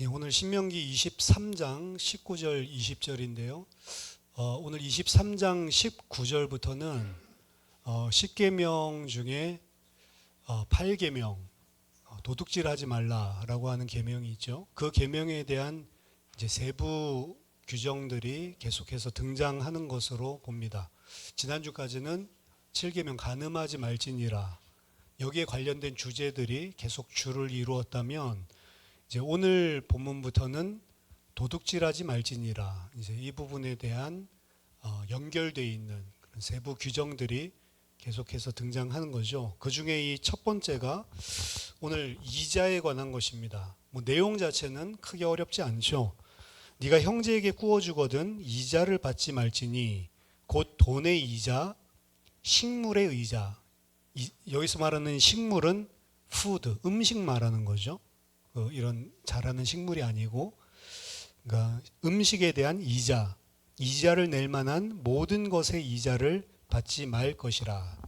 예, 오늘 신명기 23장 19절 20절인데요. 오늘 23장 19절부터는 10계명 중에 8계명 도둑질하지 말라라고 하는 계명이 있죠. 그 계명에 대한 이제 세부 규정들이 계속해서 등장하는 것으로 봅니다. 지난주까지는 7계명 간음하지 말지니라, 여기에 관련된 주제들이 계속 주를 이루었다면 이제 오늘 본문부터는 도둑질하지 말지니라, 이제 이 부분에 대한 연결되어 있는 그런 세부 규정들이 계속해서 등장하는 거죠. 그 중에 이 첫 번째가 오늘 이자에 관한 것입니다. 뭐 내용 자체는 크게 어렵지 않죠. 네가 형제에게 구워주거든 이자를 받지 말지니 곧 돈의 이자, 식물의 의자. 여기서 말하는 식물은 푸드, 음식 말하는 거죠. 이런 자라는 식물이 아니고, 그러니까 음식에 대한 이자, 이자를 낼 만한 모든 것의 이자를 받지 말 것이라.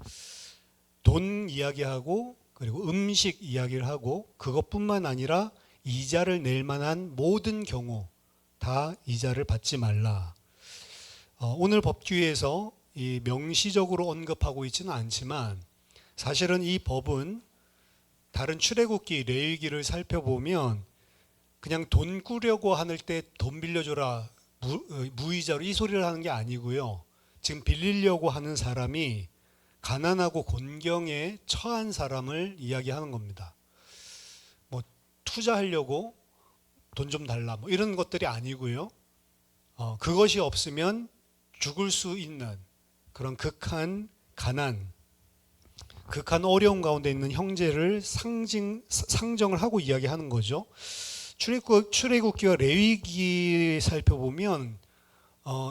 돈 이야기하고 그리고 음식 이야기를 하고, 그것뿐만 아니라 이자를 낼 만한 모든 경우 다 이자를 받지 말라. 오늘 법규에서 이 명시적으로 언급하고 있지는 않지만 사실은 이 법은 다른 출애굽기, 레위기를 살펴보면 그냥 돈 꾸려고 하는 때 돈 빌려줘라, 무이자로 이 소리를 하는 게 아니고요. 지금 빌리려고 하는 사람이 가난하고 곤경에 처한 사람을 이야기하는 겁니다. 뭐 투자하려고 돈 좀 달라, 뭐 이런 것들이 아니고요. 그것이 없으면 죽을 수 있는 그런 극한 가난, 극한 어려움 가운데 있는 형제를 상정을 하고 이야기하는 거죠. 출애굽기와 레위기 살펴보면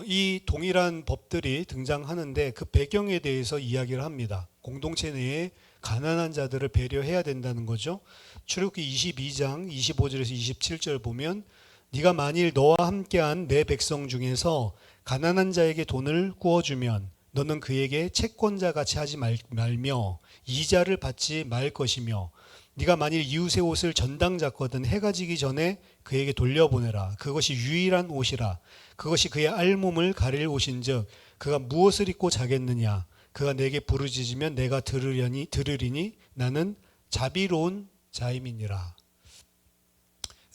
이 동일한 법들이 등장하는데 그 배경에 대해서 이야기를 합니다. 공동체 내에 가난한 자들을 배려해야 된다는 거죠. 출애굽기 22장 25절에서 27절 보면 네가 만일 너와 함께한 내 백성 중에서 가난한 자에게 돈을 구워주면 너는 그에게 채권자 같이 하지 말며 이자를 받지 말 것이며 네가 만일 이웃의 옷을 전당 잤거든 해가 지기 전에 그에게 돌려보내라. 그것이 유일한 옷이라. 그것이 그의 알몸을 가릴 옷인즉 그가 무엇을 입고 자겠느냐. 그가 내게 부르짖으면 내가 들으리니 나는 자비로운 자임이니라.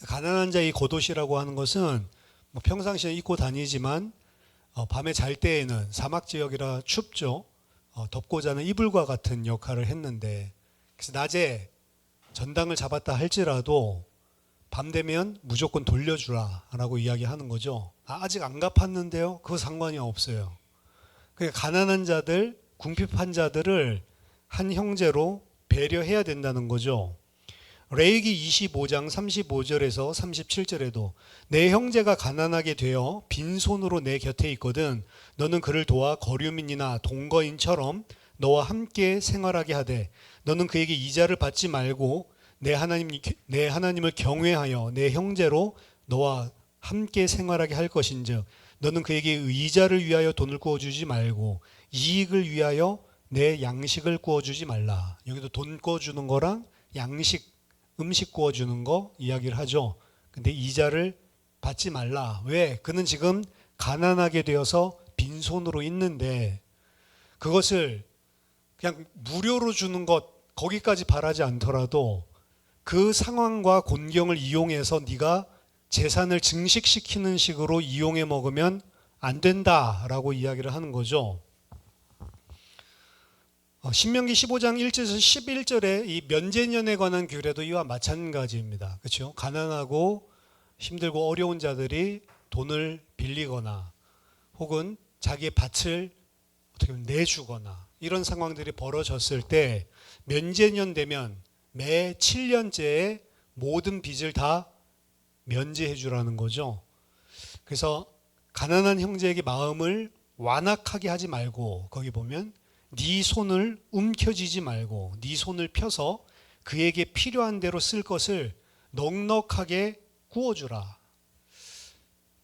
가난한 자의 겉옷이라고 하는 것은 뭐 평상시에 입고 다니지만 밤에 잘 때에는 사막 지역이라 춥죠. 덮고 자는 이불과 같은 역할을 했는데, 그래서 낮에 전당을 잡았다 할지라도 밤 되면 무조건 돌려주라 라고 이야기하는 거죠. 아직 안 갚았는데요? 그거 상관이 없어요. 그러니까 가난한 자들, 궁핍한 자들을 한 형제로 배려해야 된다는 거죠. 레위기 25장 35절에서 37절에도 내 형제가 가난하게 되어 빈손으로 내 곁에 있거든 너는 그를 도와 거류민이나 동거인처럼 너와 함께 생활하게 하되 너는 그에게 이자를 받지 말고 내 하나님을 경외하여 내 형제로 너와 함께 생활하게 할 것인즉 너는 그에게 이자를 위하여 돈을 구워주지 말고 이익을 위하여 내 양식을 구워주지 말라. 여기도 돈 구워주는 거랑 양식, 음식 구워주는 거 이야기를 하죠. 근데 이자를 받지 말라. 왜? 그는 지금 가난하게 되어서 빈손으로 있는데 그것을 그냥 무료로 주는 것, 거기까지 바라지 않더라도 그 상황과 곤경을 이용해서 네가 재산을 증식시키는 식으로 이용해 먹으면 안 된다라고 이야기를 하는 거죠. 신명기 15장 1절에서 11절에 이 면제년에 관한 규례도 이와 마찬가지입니다. 그렇죠? 가난하고 힘들고 어려운 자들이 돈을 빌리거나 혹은 자기의 밭을 어떻게 보면 내주거나 이런 상황들이 벌어졌을 때 면제년 되면 매 7년째에 모든 빚을 다 면제해 주라는 거죠. 그래서 가난한 형제에게 마음을 완악하게 하지 말고 거기 보면 네 손을 움켜쥐지 말고 네 손을 펴서 그에게 필요한 대로 쓸 것을 넉넉하게 구워주라.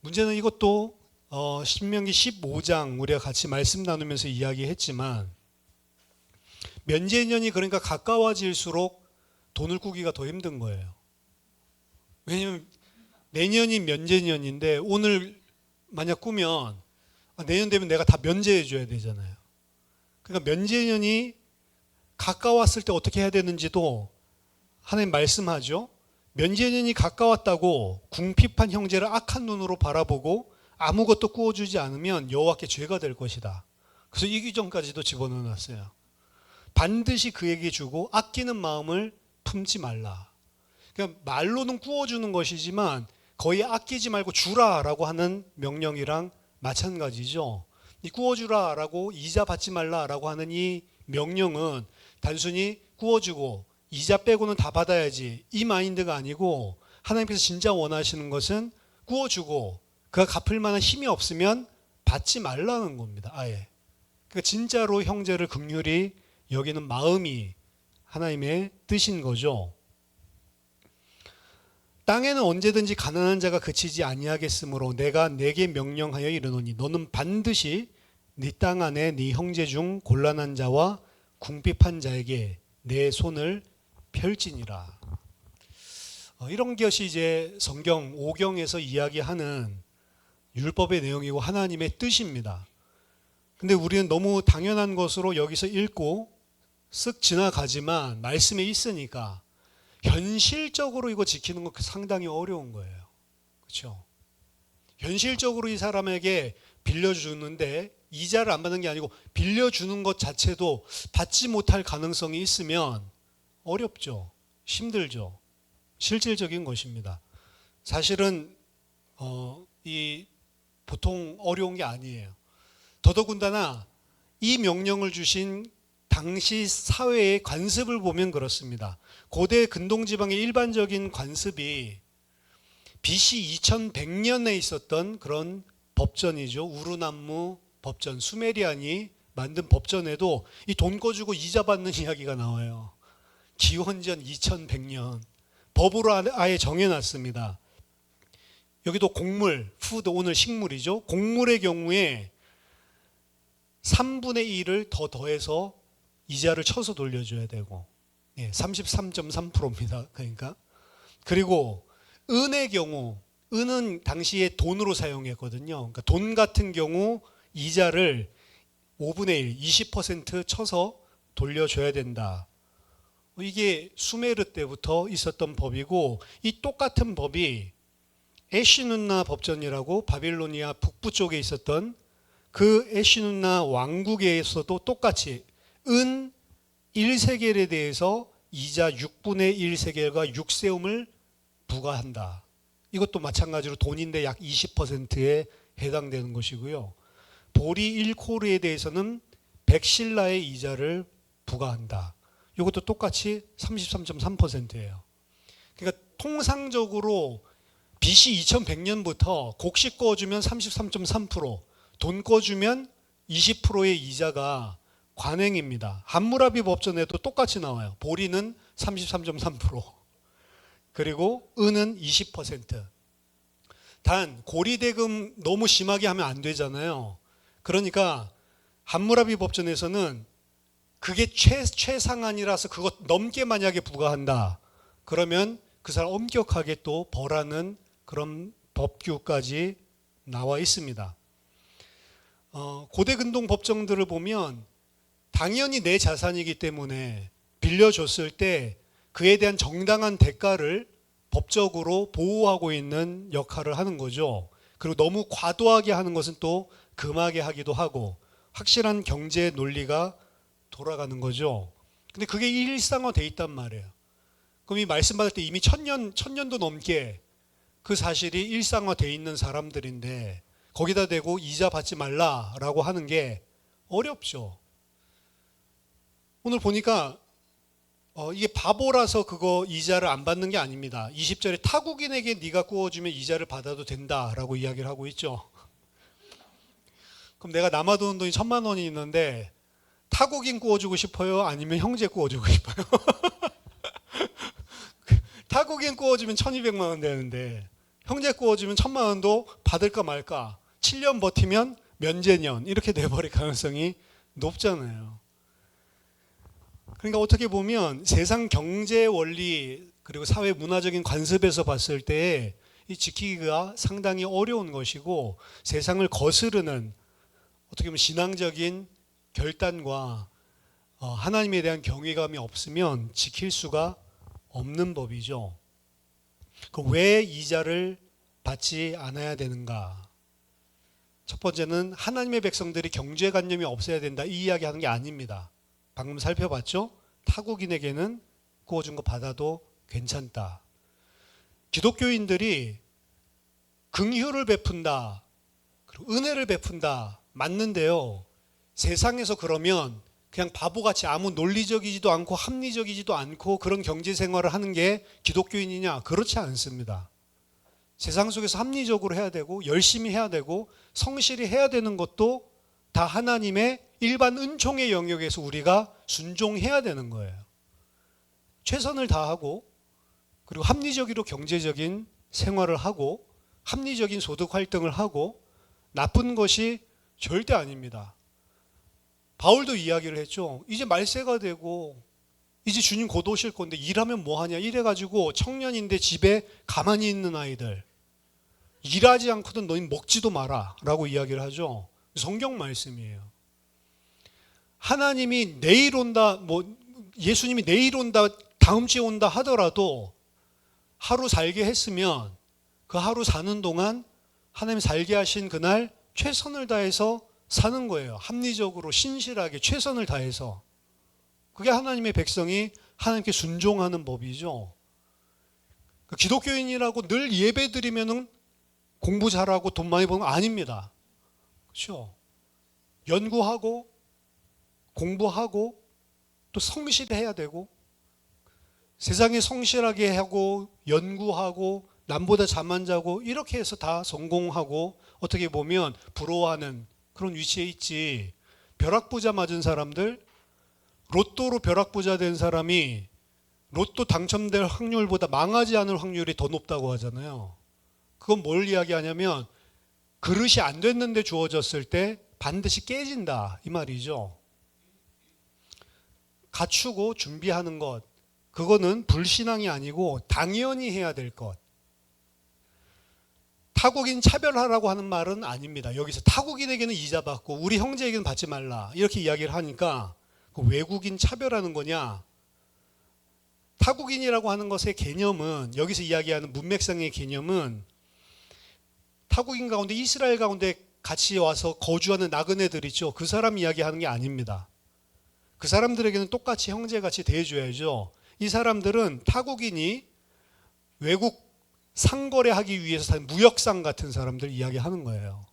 문제는 이것도 신명기 15장 우리가 같이 말씀 나누면서 이야기했지만 면제년이 그러니까 가까워질수록 돈을 꾸기가 더 힘든 거예요. 왜냐하면 내년이 면제년인데 오늘 만약 꾸면 내년 되면 내가 다 면제해 줘야 되잖아요. 그러니까 면제년이 가까웠을 때 어떻게 해야 되는지도 하나님 말씀하죠. 면제년이 가까웠다고 궁핍한 형제를 악한 눈으로 바라보고 아무것도 구워주지 않으면 여호와께 죄가 될 것이다. 그래서 이 규정까지도 집어넣어놨어요. 반드시 그에게 주고 아끼는 마음을 품지 말라. 그러니까 말로는 구워주는 것이지만 거의 아끼지 말고 주라라고 하는 명령이랑 마찬가지죠. 이 구워주라라고 이자 받지 말라라고 하는 이 명령은 단순히 구워주고 이자 빼고는 다 받아야지 이 마인드가 아니고 하나님께서 진짜 원하시는 것은 구워주고 그가 갚을 만한 힘이 없으면 받지 말라는 겁니다. 아예. 그러니까 진짜로 형제를 긍휼히 여기는 마음이 하나님의 뜻인 거죠. 땅에는 언제든지 가난한 자가 그치지 아니하겠으므로 내가 내게 명령하여 이르노니 너는 반드시 네 땅 안에 네 형제 중 곤란한 자와 궁핍한 자에게 내 손을 펼지니라. 이런 것이 이제 성경 5경에서 이야기하는 율법의 내용이고 하나님의 뜻입니다. 근데 우리는 너무 당연한 것으로 여기서 읽고 쓱 지나가지만 말씀에 있으니까 현실적으로 이거 지키는 거 상당히 어려운 거예요. 그렇죠? 현실적으로 이 사람에게 빌려주는데 이자를 안 받는 게 아니고 빌려주는 것 자체도 받지 못할 가능성이 있으면 어렵죠. 힘들죠. 실질적인 것입니다. 사실은 이 보통 어려운 게 아니에요. 더더군다나 이 명령을 주신 당시 사회의 관습을 보면 그렇습니다. 고대 근동지방의 일반적인 관습이 BC 2100년에 있었던 그런 법전이죠. 우르남무 법전, 수메리안이 만든 법전에도 이 돈 꿔주고 이자 받는 이야기가 나와요. 기원전 2100년. 법으로 아예 정해놨습니다. 여기도 곡물, 푸드, 오늘 식물이죠. 곡물의 경우에 3분의 1을 더 더해서 이자를 쳐서 돌려줘야 되고 33.3%입니다. 그러니까 그리고 은의 경우 은은 당시에 돈으로 사용했거든요. 그러니까 돈 같은 경우 이자를 5분의 1, 20% 쳐서 돌려줘야 된다. 이게 수메르 때부터 있었던 법이고 이 똑같은 법이 에시눈나 법전이라고 바빌로니아 북부 쪽에 있었던 그 에시눈나 왕국에서도 똑같이 은 1세겔에 대해서 이자 6분의 1세겔과 6세움을 부과한다. 이것도 마찬가지로 돈인데 약 20%에 해당되는 것이고요. 보리 1코르에 대해서는 100실라의 이자를 부과한다. 이것도 똑같이 33.3%예요. 그러니까 통상적으로 BC 2100년부터 곡식 꺼주면 33.3%, 돈 꺼주면 20%의 이자가 관행입니다. 함무라비 법전에도 똑같이 나와요. 보리는 33.3%, 그리고 은은 20%. 단 고리대금 너무 심하게 하면 안 되잖아요. 그러니까 함무라비 법전에서는 그게 최상한이라서 그것 넘게 만약에 부과한다. 그러면 그 사람 엄격하게 또 벌하는 그런 법규까지 나와 있습니다. 고대 근동 법정들을 보면 당연히 내 자산이기 때문에 빌려줬을 때 그에 대한 정당한 대가를 법적으로 보호하고 있는 역할을 하는 거죠. 그리고 너무 과도하게 하는 것은 또 금하게 하기도 하고 확실한 경제 논리가 돌아가는 거죠. 근데 그게 일상화돼 있단 말이에요. 그럼 이 말씀 받을 때 이미 천년도 넘게 그 사실이 일상화돼 있는 사람들인데 거기다 대고 이자 받지 말라라고 하는 게 어렵죠. 오늘 보니까 이게 바보라서 그거 이자를 안 받는 게 아닙니다. 20절에 타국인에게 네가 구워주면 이자를 받아도 된다라고 이야기를 하고 있죠. 그럼 내가 남아도는 돈이 1000만 원이 있는데 타국인 구워주고 싶어요? 아니면 형제 구워주고 싶어요? 타국인 구워주면 1200만 원 되는데 형제 구워주면 1000만 원도 받을까 말까. 7년 버티면 면제년 이렇게 돼버릴 가능성이 높잖아요. 그러니까 어떻게 보면 세상 경제 원리 그리고 사회 문화적인 관습에서 봤을 때 이 지키기가 상당히 어려운 것이고 세상을 거스르는 어떻게 보면 신앙적인 결단과 하나님에 대한 경외감이 없으면 지킬 수가 없는 법이죠. 왜 이자를 받지 않아야 되는가? 첫 번째는 하나님의 백성들이 경제관념이 없어야 된다, 이 이야기하는 게 아닙니다. 방금 살펴봤죠? 타국인에게는 구워준 거 받아도 괜찮다. 기독교인들이 긍휼을 베푼다, 그리고 은혜를 베푼다, 맞는데요. 세상에서 그러면 그냥 바보같이 아무 논리적이지도 않고 합리적이지도 않고 그런 경제생활을 하는 게 기독교인이냐? 그렇지 않습니다. 세상 속에서 합리적으로 해야 되고 열심히 해야 되고 성실히 해야 되는 것도 다 하나님의 일반 은총의 영역에서 우리가 순종해야 되는 거예요. 최선을 다하고 그리고 합리적으로 경제적인 생활을 하고 합리적인 소득 활동을 하고 나쁜 것이 절대 아닙니다. 바울도 이야기를 했죠. 이제 말세가 되고 이제 주님 곧 오실 건데 일하면 뭐하냐 이래가지고 청년인데 집에 가만히 있는 아이들 일하지 않거든 너희 먹지도 마라 라고 이야기를 하죠. 성경 말씀이에요. 하나님이 내일 온다, 예수님이 내일 온다, 다음 주에 온다 하더라도 하루 살게 했으면 그 하루 사는 동안 하나님 살게 하신 그날 최선을 다해서 사는 거예요. 합리적으로 신실하게 최선을 다해서. 그게 하나님의 백성이 하나님께 순종하는 법이죠. 기독교인이라고 늘 예배 드리면은 공부 잘하고 돈 많이 버는 거 아닙니다. 그렇죠? 연구하고 공부하고 또 성실해야 되고 세상에 성실하게 하고 연구하고 남보다 잠 안 자고 이렇게 해서 다 성공하고 어떻게 보면 부러워하는 그런 위치에 있지. 벼락부자 맞은 사람들, 로또로 벼락부자 된 사람이 로또 당첨될 확률보다 망하지 않을 확률이 더 높다고 하잖아요. 그건 뭘 이야기하냐면 그릇이 안 됐는데 주어졌을 때 반드시 깨진다 이 말이죠. 갖추고 준비하는 것, 그거는 불신앙이 아니고 당연히 해야 될 것. 타국인 차별하라고 하는 말은 아닙니다. 여기서 타국인에게는 이자 받고 우리 형제에게는 받지 말라 이렇게 이야기를 하니까 그 외국인 차별하는 거냐? 타국인이라고 하는 것의 개념은 여기서 이야기하는 문맥상의 개념은 타국인 가운데 이스라엘 가운데 같이 와서 거주하는 나그네들 있죠. 그 사람 이야기하는 게 아닙니다. 그 사람들에게는 똑같이 형제같이 대해줘야죠. 이 사람들은 타국인이 외국 상거래하기 위해서 산 무역상 같은 사람들 이야기하는 거예요.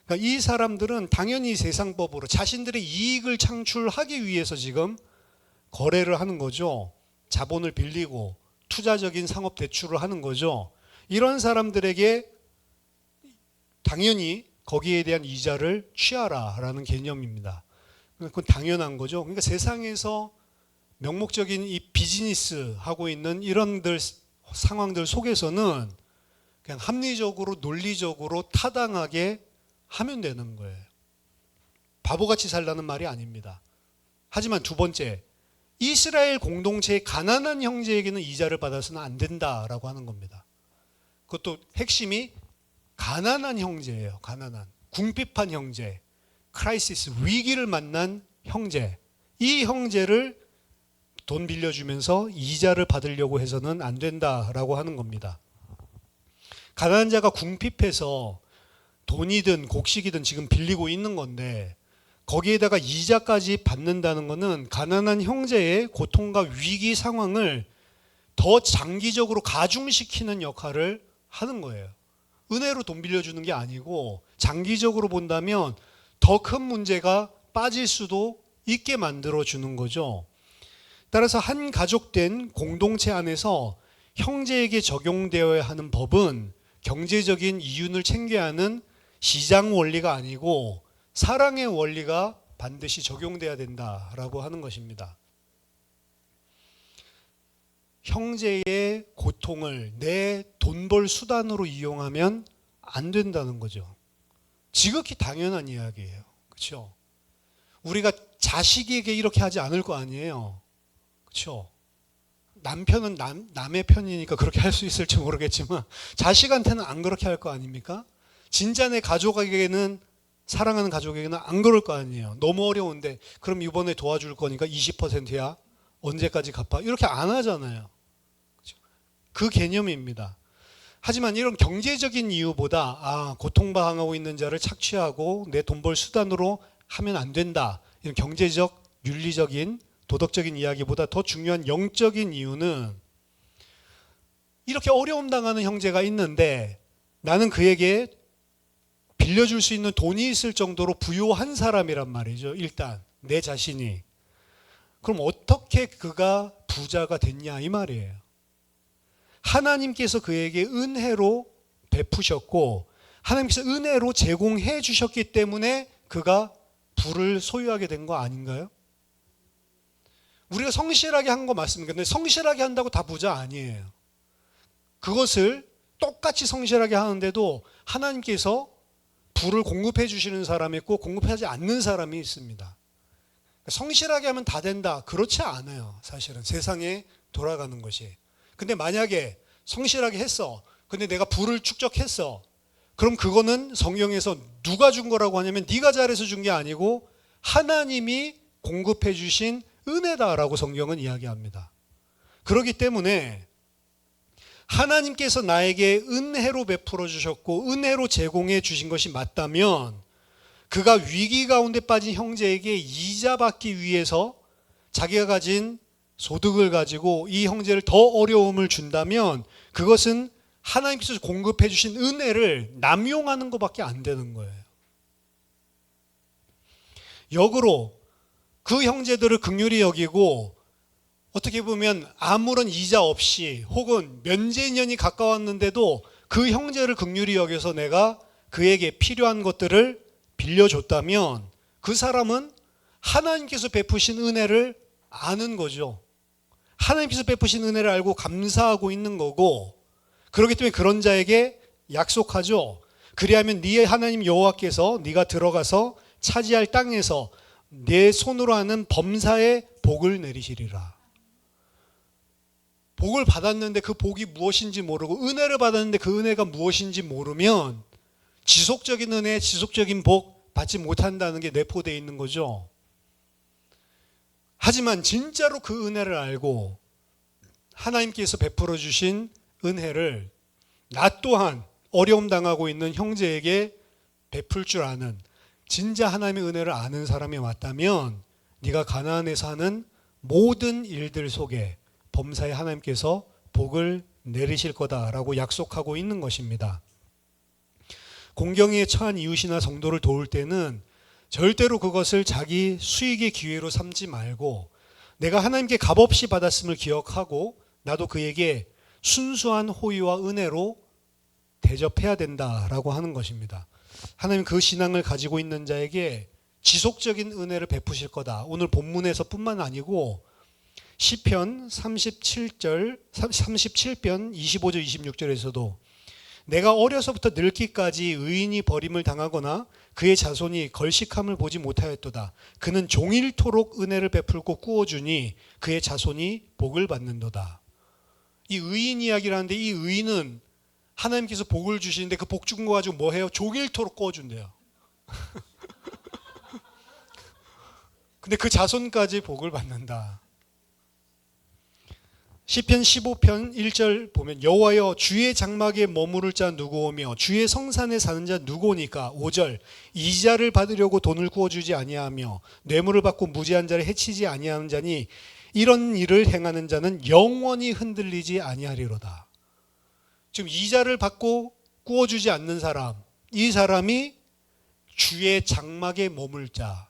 그러니까 이 사람들은 당연히 세상법으로 자신들의 이익을 창출하기 위해서 지금 거래를 하는 거죠. 자본을 빌리고 투자적인 상업 대출을 하는 거죠. 이런 사람들에게 당연히 거기에 대한 이자를 취하라라는 개념입니다. 그건 당연한 거죠. 그러니까 세상에서 명목적인 이 비즈니스 하고 있는 이런 상황들 속에서는 그냥 합리적으로 논리적으로 타당하게 하면 되는 거예요. 바보같이 살라는 말이 아닙니다. 하지만 두 번째, 이스라엘 공동체의 가난한 형제에게는 이자를 받아서는 안 된다라고 하는 겁니다. 그것도 핵심이 가난한 형제예요. 가난한, 궁핍한 형제, 크라이시스, 위기를 만난 형제. 이 형제를 돈 빌려주면서 이자를 받으려고 해서는 안 된다라고 하는 겁니다. 가난한 자가 궁핍해서 돈이든 곡식이든 지금 빌리고 있는 건데 거기에다가 이자까지 받는다는 것은 가난한 형제의 고통과 위기 상황을 더 장기적으로 가중시키는 역할을 하는 거예요. 은혜로 돈 빌려주는 게 아니고 장기적으로 본다면 더 큰 문제가 빠질 수도 있게 만들어주는 거죠. 따라서 한 가족된 공동체 안에서 형제에게 적용되어야 하는 법은 경제적인 이윤을 챙겨야 하는 시장 원리가 아니고 사랑의 원리가 반드시 적용돼야 된다라고 하는 것입니다. 형제의 고통을 내 돈 벌 수단으로 이용하면 안 된다는 거죠. 지극히 당연한 이야기예요. 그렇죠? 우리가 자식에게 이렇게 하지 않을 거 아니에요. 그렇죠? 남편은 남의 편이니까 그렇게 할 수 있을지 모르겠지만 자식한테는 안 그렇게 할 거 아닙니까? 진짜 내 가족에게는, 사랑하는 가족에게는 안 그럴 거 아니에요. 너무 어려운데 그럼 이번에 도와줄 거니까 20%야. 언제까지 갚아? 이렇게 안 하잖아요. 그 개념입니다. 하지만 이런 경제적인 이유보다 고통당하고 있는 자를 착취하고 내 돈 벌 수단으로 하면 안 된다. 이런 경제적, 윤리적인, 도덕적인 이야기보다 더 중요한 영적인 이유는 이렇게 어려움 당하는 형제가 있는데 나는 그에게 빌려줄 수 있는 돈이 있을 정도로 부유한 사람이란 말이죠. 일단 내 자신이. 그럼 어떻게 그가 부자가 됐냐 이 말이에요. 하나님께서 그에게 은혜로 베푸셨고 하나님께서 은혜로 제공해 주셨기 때문에 그가 부를 소유하게 된 거 아닌가요? 우리가 성실하게 한 거 맞습니까? 근데 성실하게 한다고 다 부자 아니에요. 그것을 똑같이 성실하게 하는데도 하나님께서 부를 공급해 주시는 사람이 있고 공급하지 않는 사람이 있습니다. 성실하게 하면 다 된다. 그렇지 않아요. 사실은 세상에 돌아가는 것이. 근데 만약에 성실하게 했어. 근데 내가 부를 축적했어. 그럼 그거는 성경에서 누가 준 거라고 하냐면 네가 잘해서 준 게 아니고 하나님이 공급해 주신 은혜다라고 성경은 이야기합니다. 그렇기 때문에 하나님께서 나에게 은혜로 베풀어 주셨고 은혜로 제공해 주신 것이 맞다면 그가 위기 가운데 빠진 형제에게 이자 받기 위해서 자기가 가진 소득을 가지고 이 형제를 더 어려움을 준다면 그것은 하나님께서 공급해 주신 은혜를 남용하는 것밖에 안 되는 거예요. 역으로 그 형제들을 긍휼히 여기고 어떻게 보면 아무런 이자 없이 혹은 면제인연이 가까웠는데도 그 형제를 긍휼히 여겨서 내가 그에게 필요한 것들을 빌려줬다면 그 사람은 하나님께서 베푸신 은혜를 아는 거죠. 하나님께서 베푸신 은혜를 알고 감사하고 있는 거고 그렇기 때문에 그런 자에게 약속하죠. 그리하면 네 하나님 여호와께서 네가 들어가서 차지할 땅에서 내 손으로 하는 범사에 복을 내리시리라. 복을 받았는데 그 복이 무엇인지 모르고 은혜를 받았는데 그 은혜가 무엇인지 모르면 지속적인 은혜, 지속적인 복 받지 못한다는 게 내포되어 있는 거죠. 하지만 진짜로 그 은혜를 알고 하나님께서 베풀어 주신 은혜를 나 또한 어려움 당하고 있는 형제에게 베풀 줄 아는 진짜 하나님의 은혜를 아는 사람이 왔다면 네가 가나안에서 하는 모든 일들 속에 범사에 하나님께서 복을 내리실 거다라고 약속하고 있는 것입니다. 공경에 처한 이웃이나 성도를 도울 때는 절대로 그것을 자기 수익의 기회로 삼지 말고 내가 하나님께 값없이 받았음을 기억하고 나도 그에게 순수한 호의와 은혜로 대접해야 된다라고 하는 것입니다. 하나님 그 신앙을 가지고 있는 자에게 지속적인 은혜를 베푸실 거다. 오늘 본문에서 뿐만 아니고 시편 37편 25절 26절에서도 내가 어려서부터 늙기까지 의인이 버림을 당하거나 그의 자손이 걸식함을 보지 못하였도다. 그는 종일토록 은혜를 베풀고 꾸어주니 그의 자손이 복을 받는도다. 이 의인 이야기를 하는데 이 의인은 하나님께서 복을 주시는데 그 복 준 거 가지고 뭐 해요? 종일토록 꾸어준대요. 근데 그 자손까지 복을 받는다. 시편 15편 1절 보면 여호와여 주의 장막에 머무를 자 누구오며 주의 성산에 사는 자 누구오니까. 5절 이자를 받으려고 돈을 구워주지 아니하며 뇌물을 받고 무지한 자를 해치지 아니하는 자니 이런 일을 행하는 자는 영원히 흔들리지 아니하리로다. 지금 이자를 받고 구워주지 않는 사람, 이 사람이 주의 장막에 머물 자,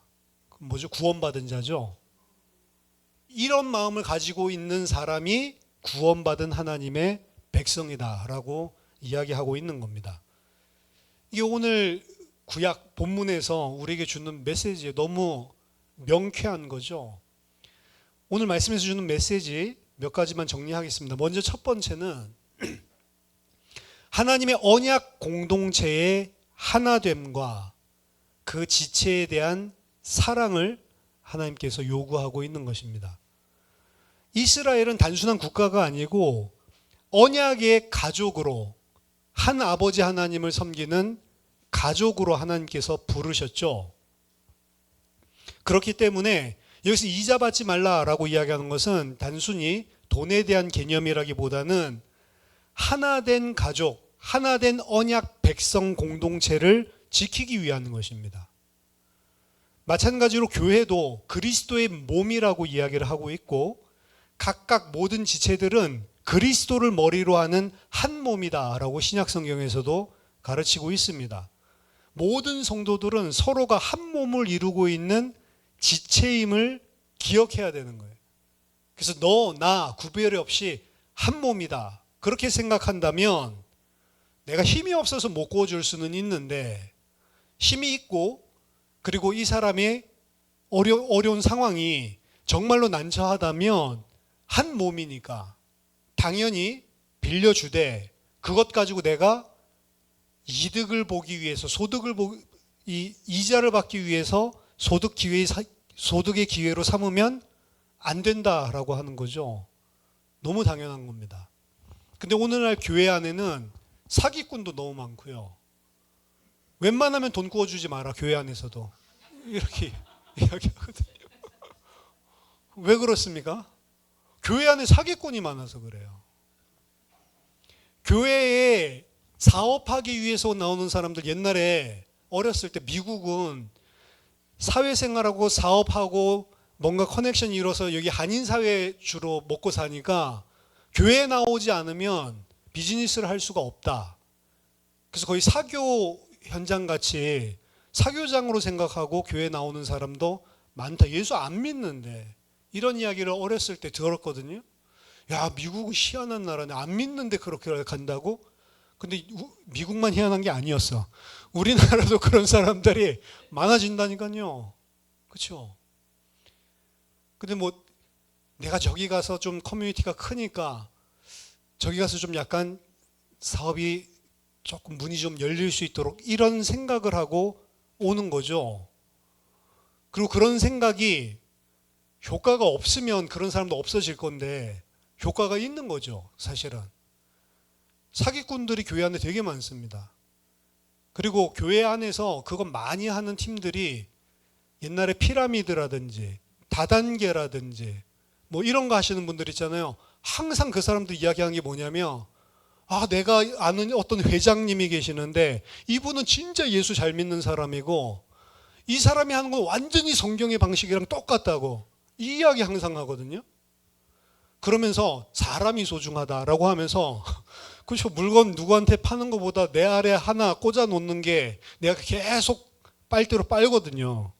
뭐죠? 구원받은 자죠. 이런 마음을 가지고 있는 사람이 구원받은 하나님의 백성이다라고 이야기하고 있는 겁니다. 이게 오늘 구약 본문에서 우리에게 주는 메시지에 너무 명쾌한 거죠. 오늘 말씀에서 주는 메시지 몇 가지만 정리하겠습니다. 먼저 첫 번째는 하나님의 언약 공동체의 하나됨과 그 지체에 대한 사랑을 하나님께서 요구하고 있는 것입니다. 이스라엘은 단순한 국가가 아니고 언약의 가족으로 한 아버지 하나님을 섬기는 가족으로 하나님께서 부르셨죠. 그렇기 때문에 여기서 이자 받지 말라라고 이야기하는 것은 단순히 돈에 대한 개념이라기보다는 하나된 가족, 하나된 언약 백성 공동체를 지키기 위한 것입니다. 마찬가지로 교회도 그리스도의 몸이라고 이야기를 하고 있고 각각 모든 지체들은 그리스도를 머리로 하는 한 몸이다라고 신약성경에서도 가르치고 있습니다. 모든 성도들은 서로가 한 몸을 이루고 있는 지체임을 기억해야 되는 거예요. 그래서 너, 나 구별이 없이 한 몸이다. 그렇게 생각한다면 내가 힘이 없어서 못 구워줄 수는 있는데 힘이 있고 그리고 이 사람의 어려운 상황이 정말로 난처하다면 한 몸이니까 당연히 빌려주되 그것 가지고 내가 이득을 보기 위해서 이자를 받기 위해서 소득의 기회로 삼으면 안 된다라고 하는 거죠. 너무 당연한 겁니다. 근데 오늘날 교회 안에는 사기꾼도 너무 많고요. 웬만하면 돈 구워주지 마라, 교회 안에서도. 이렇게 이야기하거든요. 왜 그렇습니까? 교회 안에 사기꾼이 많아서 그래요. 교회에 사업하기 위해서 나오는 사람들, 옛날에 어렸을 때 미국은 사회생활하고 사업하고 뭔가 커넥션이 이뤄서 여기 한인사회 주로 먹고 사니까 교회에 나오지 않으면 비즈니스를 할 수가 없다. 그래서 거의 사교 현장같이 사교장으로 생각하고 교회에 나오는 사람도 많다. 예수 안 믿는데 이런 이야기를 어렸을 때 들었거든요. 야, 미국은 희한한 나라네. 안 믿는데 그렇게 간다고? 근데 미국만 희한한 게 아니었어. 우리나라도 그런 사람들이 많아진다니까요. 그렇죠? 근데 뭐 내가 저기 가서 좀 커뮤니티가 크니까 저기 가서 좀 약간 사업이 조금 문이 좀 열릴 수 있도록 이런 생각을 하고 오는 거죠. 그리고 그런 생각이 효과가 없으면 그런 사람도 없어질 건데 효과가 있는 거죠, 사실은. 사기꾼들이 교회 안에 되게 많습니다. 그리고 교회 안에서 그거 많이 하는 팀들이 옛날에 피라미드라든지 다단계라든지 뭐 이런 거 하시는 분들 있잖아요. 항상 그 사람들 이야기하는 게 뭐냐면 내가 아는 어떤 회장님이 계시는데 이분은 진짜 예수 잘 믿는 사람이고 이 사람이 하는 건 완전히 성경의 방식이랑 똑같다고 이 이야기 항상 하거든요. 그러면서 사람이 소중하다라고 하면서 그렇죠. 물건 누구한테 파는 것보다 내 아래 하나 꽂아 놓는 게 내가 계속 빨대로 빨거든요.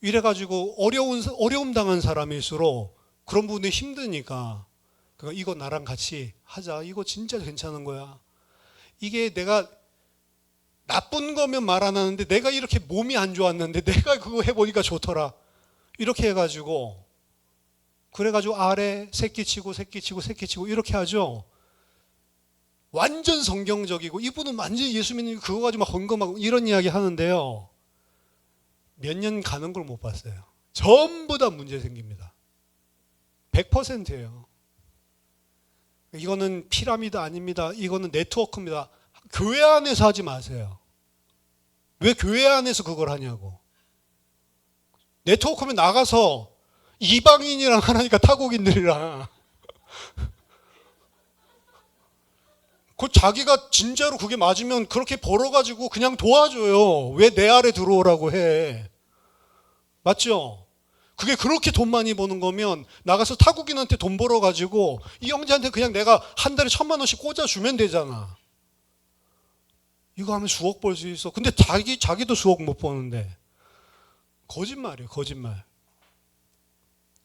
이래가지고 어려움 당한 사람일수록 그런 부분이 힘드니까 이거 나랑 같이 하자. 이거 진짜 괜찮은 거야. 이게 내가 나쁜 거면 말 안 하는데 내가 이렇게 몸이 안 좋았는데 내가 그거 해보니까 좋더라. 이렇게 해가지고 그래가지고 아래 새끼치고 이렇게 하죠. 완전 성경적이고 이분은 완전히 예수 믿는 그거 가지고 막 헌금하고 이런 이야기 하는데요. 몇 년 가는 걸 못 봤어요. 전부 다 문제 생깁니다. 100%예요. 이거는 피라미드 아닙니다. 이거는 네트워크입니다. 교회 안에서 하지 마세요. 왜 교회 안에서 그걸 하냐고. 네트워크면 나가서 이방인이랑 하나니까 타국인들이랑 그 자기가 진짜로 그게 맞으면 그렇게 벌어가지고 그냥 도와줘요. 왜 내 아래 들어오라고 해. 맞죠? 그게 그렇게 돈 많이 버는 거면 나가서 타국인한테 돈 벌어가지고 이 형제한테 그냥 내가 한 달에 1,000만 원씩 꽂아주면 되잖아. 이거 하면 수억 벌 수 있어. 근데 자기도 수억 못 버는데. 거짓말이에요, 거짓말.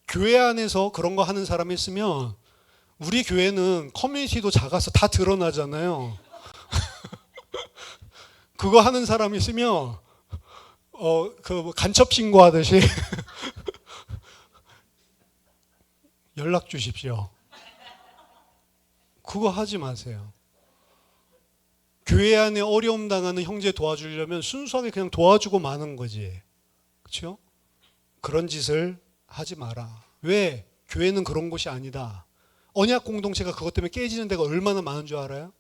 교회 안에서 그런 거 하는 사람이 있으면 우리 교회는 커뮤니티도 작아서 다 드러나잖아요. 그거 하는 사람이 있으면 간첩 신고하듯이 연락 주십시오. 그거 하지 마세요. 교회 안에 어려움 당하는 형제 도와주려면 순수하게 그냥 도와주고 마는 거지. 그렇죠? 그런 짓을 하지 마라. 왜? 교회는 그런 곳이 아니다. 언약 공동체가 그것 때문에 깨지는 데가 얼마나 많은 줄 알아요?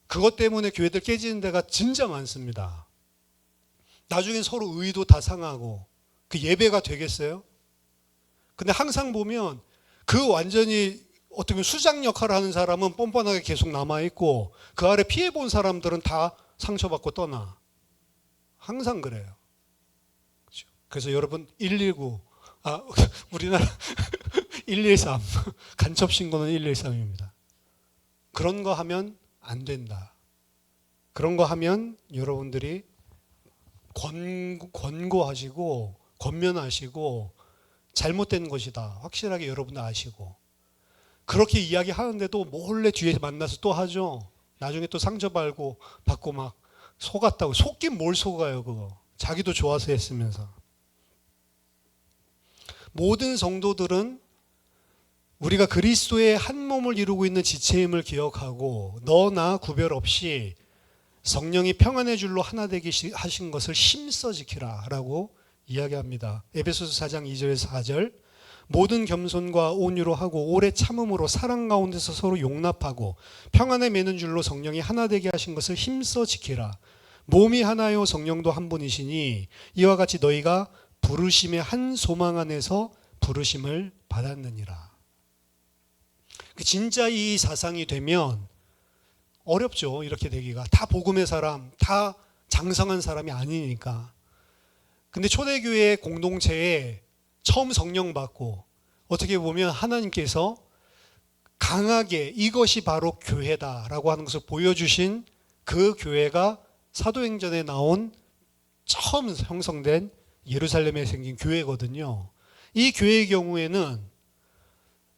그것 때문에 교회들 깨지는 데가 진짜 많습니다. 나중엔 서로 의도 다 상하고 그 예배가 되겠어요? 근데 항상 보면 그 완전히 어떻게 보면 수장 역할을 하는 사람은 뻔뻔하게 계속 남아있고 그 아래 피해본 사람들은 다 상처받고 떠나. 항상 그래요. 그렇죠? 그래서 여러분 119, 우리나라 113, 간첩신고는 113입니다. 그런 거 하면 안 된다. 그런 거 하면 여러분들이 권고하시고 권면하시고 잘못된 것이다. 확실하게 여러분들 아시고 그렇게 이야기하는데도 몰래 뒤에 만나서 또 하죠. 나중에 또 상처받고 받고 막 속았다고. 속긴 뭘 속아요 그거. 자기도 좋아서 했으면서. 모든 성도들은 우리가 그리스도의 한 몸을 이루고 있는 지체임을 기억하고 너나 구별 없이 성령이 평안의 줄로 하나 되게 하신 것을 힘써 지키라 라고 이야기합니다. 에베소서 4장 2절에서 4절 모든 겸손과 온유로 하고 오래 참음으로 사랑 가운데서 서로 용납하고 평안에 매는 줄로 성령이 하나 되게 하신 것을 힘써 지키라. 몸이 하나요 성령도 한 분이시니 이와 같이 너희가 부르심의 한 소망 안에서 부르심을 받았느니라. 진짜 이 사상이 되면 어렵죠. 이렇게 되기가. 다 복음의 사람, 다 장성한 사람이 아니니까. 근데 초대교회 공동체에 처음 성령 받고 어떻게 보면 하나님께서 강하게 이것이 바로 교회다라고 하는 것을 보여주신 그 교회가 사도행전에 나온 처음 형성된 예루살렘에 생긴 교회거든요. 이 교회의 경우에는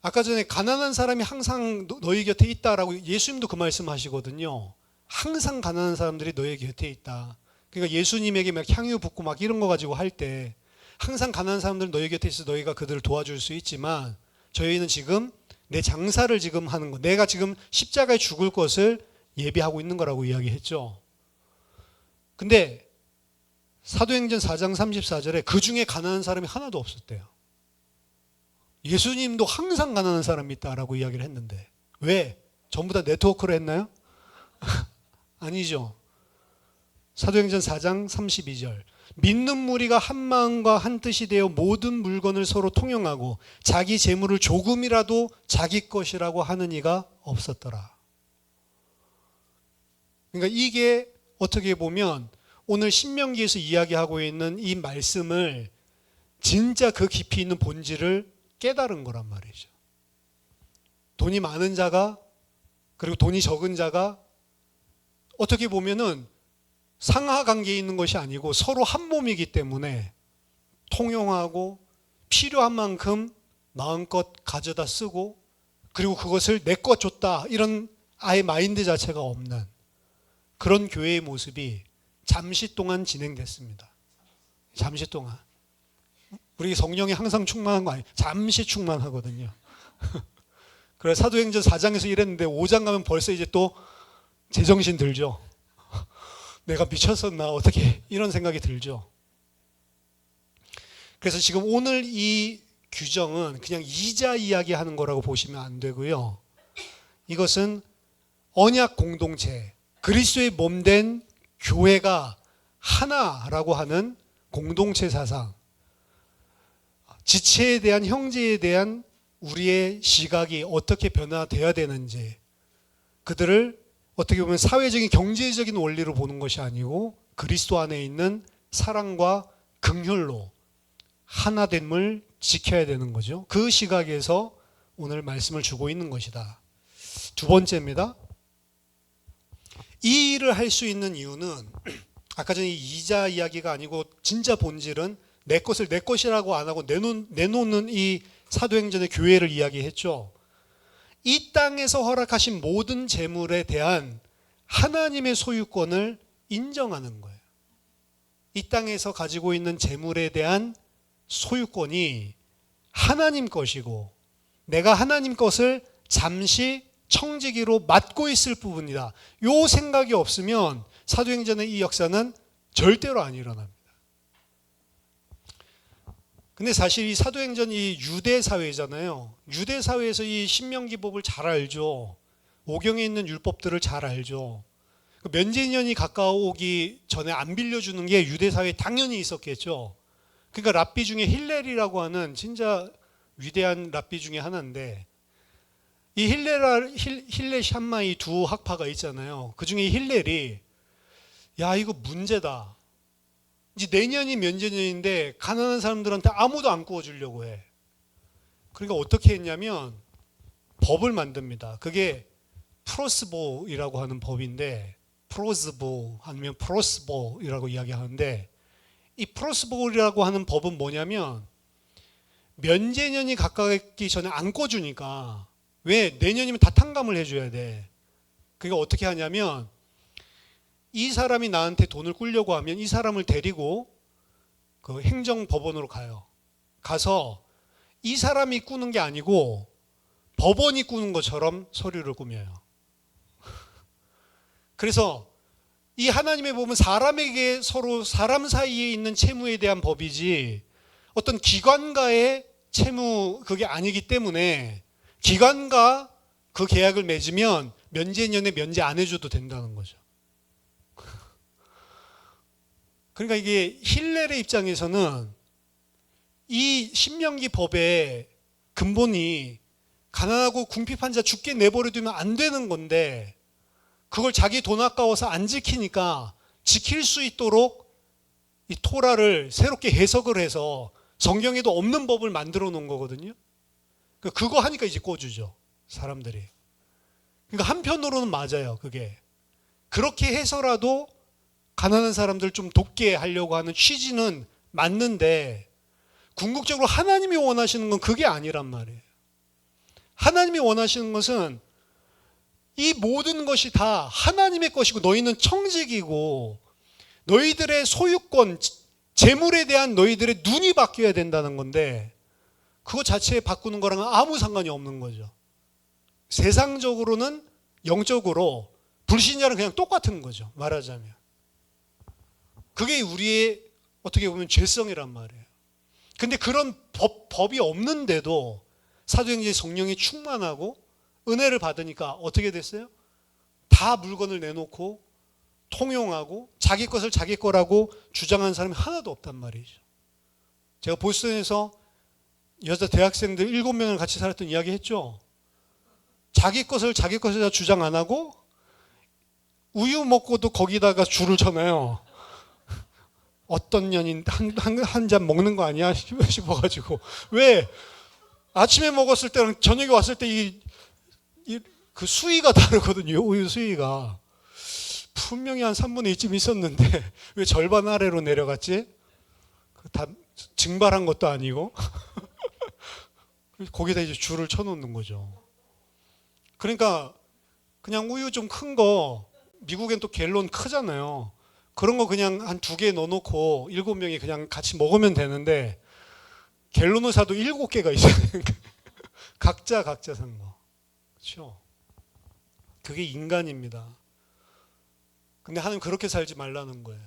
아까 전에 가난한 사람이 항상 너희 곁에 있다라고 예수님도 그 말씀하시거든요. 항상 가난한 사람들이 너희 곁에 있다. 그러니까 예수님에게 막 향유 붓고 막 이런 거 가지고 할 때 항상 가난한 사람들은 너희 곁에 있어 너희가 그들을 도와줄 수 있지만 저희는 지금 내 장사를 지금 하는 거, 내가 지금 십자가에 죽을 것을 예비하고 있는 거라고 이야기했죠. 근데 사도행전 4장 34절에 그 중에 가난한 사람이 하나도 없었대요. 예수님도 항상 가난한 사람이 있다라고 이야기를 했는데 왜? 전부 다 네트워크로 했나요? 아니죠. 사도행전 4장 32절 믿는 무리가 한 마음과 한 뜻이 되어 모든 물건을 서로 통용하고 자기 재물을 조금이라도 자기 것이라고 하는 이가 없었더라. 그러니까 이게 어떻게 보면 오늘 신명기에서 이야기하고 있는 이 말씀을 진짜 그 깊이 있는 본질을 깨달은 거란 말이죠. 돈이 많은 자가 그리고 돈이 적은 자가 어떻게 보면은 상하 관계에 있는 것이 아니고 서로 한 몸이기 때문에 통용하고 필요한 만큼 마음껏 가져다 쓰고 그리고 그것을 내 것 줬다 이런 아예 마인드 자체가 없는 그런 교회의 모습이 잠시 동안 진행됐습니다. 잠시 동안. 우리 성령이 항상 충만한 거 아니에요. 잠시 충만하거든요. 그래서 사도행전 4장에서 이랬는데 5장 가면 벌써 이제 또 제정신 들죠. 내가 미쳤었나 어떻게 이런 생각이 들죠. 그래서 지금 오늘 이 규정은 그냥 이자 이야기하는 거라고 보시면 안 되고요. 이것은 언약 공동체, 그리스도의 몸된 교회가 하나라고 하는 공동체 사상, 지체에 대한 형제에 대한 우리의 시각이 어떻게 변화되어야 되는지 그들을 어떻게 보면 사회적인 경제적인 원리로 보는 것이 아니고 그리스도 안에 있는 사랑과 긍휼로 하나됨을 지켜야 되는 거죠. 그 시각에서 오늘 말씀을 주고 있는 것이다. 두 번째입니다. 이 일을 할 수 있는 이유는 아까 전에 이자 이야기가 아니고 진짜 본질은 내 것을 내 것이라고 안 하고 내놓는 이 사도행전의 교회를 이야기했죠. 이 땅에서 허락하신 모든 재물에 대한 하나님의 소유권을 인정하는 거예요. 이 땅에서 가지고 있는 재물에 대한 소유권이 하나님 것이고 내가 하나님 것을 잠시 청지기로 맡고 있을 부분이다. 이 생각이 없으면 사도행전의 이 역사는 절대로 안 일어납니다. 근데 사실 이 사도행전 이 유대 사회잖아요. 유대 사회에서 이 신명기법을 잘 알죠. 오경에 있는 율법들을 잘 알죠. 몇 년이 가까워오기 전에 안 빌려주는 게 유대 사회에 당연히 있었겠죠. 그러니까 랍비 중에 힐렐이라고 하는 진짜 위대한 랍비 중에 하나인데, 이 힐렐 샴마 이 두 학파가 있잖아요. 그 중에 힐렐이 야 이거 문제다. 이제 내년이 면제년인데 가난한 사람들한테 아무도 안 구워주려고 해. 그러니까 어떻게 했냐면 법을 만듭니다. 그게 프로스보이라고 하는 법인데, 프로스보 아니면 프로스보이라고 이야기하는데, 이 프로스보이라고 하는 법은 뭐냐면 면제년이 가까웠기 전에 안 꿔주니까, 왜 내년이면 다 탕감을 해줘야 돼. 그러니까 어떻게 하냐면 이 사람이 나한테 돈을 꾸려고 하면 이 사람을 데리고 그 행정법원으로 가요. 가서 이 사람이 꾸는 게 아니고 법원이 꾸는 것처럼 서류를 꾸며요. 그래서 이 하나님의 법은 사람에게 서로 사람 사이에 있는 채무에 대한 법이지 어떤 기관과의 채무 그게 아니기 때문에 기관과 그 계약을 맺으면 면제년에 면제 안 해줘도 된다는 거죠. 그러니까 이게 힐렐의 입장에서는 이 신명기 법의 근본이 가난하고 궁핍한 자 죽게 내버려두면 안 되는 건데, 그걸 자기 돈 아까워서 안 지키니까 지킬 수 있도록 이 토라를 새롭게 해석을 해서 성경에도 없는 법을 만들어 놓은 거거든요. 그거 하니까 이제 꿔주죠, 사람들이. 그러니까 한편으로는 맞아요, 그게. 그렇게 해서라도 가난한 사람들 좀 돕게 하려고 하는 취지는 맞는데, 궁극적으로 하나님이 원하시는 건 그게 아니란 말이에요. 하나님이 원하시는 것은 이 모든 것이 다 하나님의 것이고 너희는 청직이고 너희들의 소유권, 재물에 대한 너희들의 눈이 바뀌어야 된다는 건데, 그거 자체에 바꾸는 거랑은 아무 상관이 없는 거죠. 세상적으로는 영적으로 불신자는 그냥 똑같은 거죠, 말하자면. 그게 우리의 어떻게 보면 죄성이란 말이에요. 근데 그런 법이 없는데도 사도행전의 성령이 충만하고 은혜를 받으니까 어떻게 됐어요? 다 물건을 내놓고 통용하고 자기 것을 자기 거라고 주장하는 사람이 하나도 없단 말이죠. 제가 보스턴에서 여자 대학생들 7명을 같이 살았던 이야기 했죠. 자기 것을 자기 것이라 주장 안 하고 우유 먹고도 거기다가 줄을 쳐놔요. 어떤 년인 한 잔 먹는 거 아니야 싶어가지고. 왜? 아침에 먹었을 때랑 저녁에 왔을 때 그 수위가 다르거든요. 우유 수위가. 분명히 한 3분의 2쯤 있었는데 왜 절반 아래로 내려갔지? 다 증발한 것도 아니고. 거기다 이제 줄을 쳐놓는 거죠. 그러니까 그냥 우유 좀 큰 거, 미국엔 또 갤론 크잖아요. 그런 거 그냥 한 2개 넣어놓고 7명이 그냥 같이 먹으면 되는데, 갤론을 사도 7개가 있어야 되니까 각자 산 거. 그렇죠? 그게 인간입니다. 근데 하나님 그렇게 살지 말라는 거예요.